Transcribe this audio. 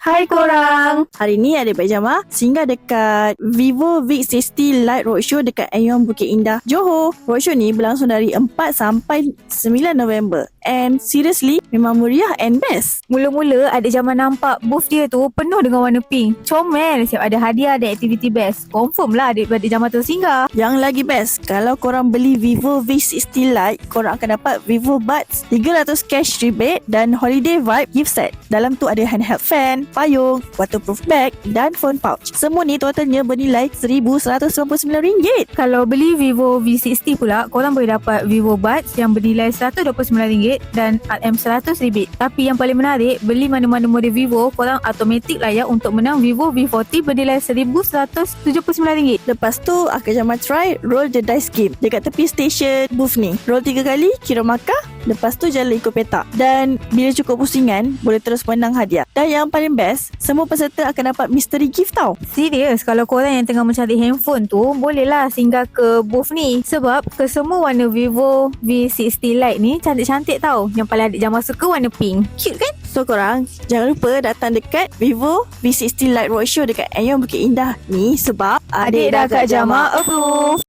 Hai korang. Hari ni ada Baik Jama singgah dekat Vivo V60 Lite Roadshow dekat Aeon Bukit Indah, Johor. Roadshow ni berlangsung dari 4 sampai 9 November. And seriously, memang meriah and best. Mula-mula ada Jama nampak booth dia tu penuh dengan warna pink. Comel, siap ada hadiah dan aktiviti best. Confirm lah adik-adik Jama tersinggah. Yang lagi best, kalau korang beli Vivo V60 Lite, korang akan dapat Vivo Buds, 300 cash rebate dan Holiday Vibe gift set. Dalam tu ada handheld fan, payung, waterproof bag dan phone pouch. Semua ni totalnya bernilai RM1,199. Kalau beli Vivo V60 pula, korang boleh dapat Vivo Buds yang bernilai RM129 dan RM100 rebate. Tapi yang paling menarik, beli mana-mana model Vivo, korang automatik layak untuk menang Vivo V40 bernilai RM1,179. Lepas tu, Akak Jamal try roll the dice game dekat tepi stesen booth ni. Roll 3 kali, kira markah. Lepas tu jalan ikut petak. Dan bila cukup pusingan, boleh terus menang hadiah. Dan yang paling best, semua peserta akan dapat mystery gift tau. Serius, kalau korang yang tengah mencari handphone tu, bolehlah singgah ke booth ni. Sebab kesemua warna Vivo V60 Lite ni cantik-cantik tau. Yang paling adik Jama suka warna pink. Cute kan? So korang, jangan lupa datang dekat Vivo V60 Lite Roadshow dekat Aeon Bukit Indah ni sebab Adik dah Kak Jama approve.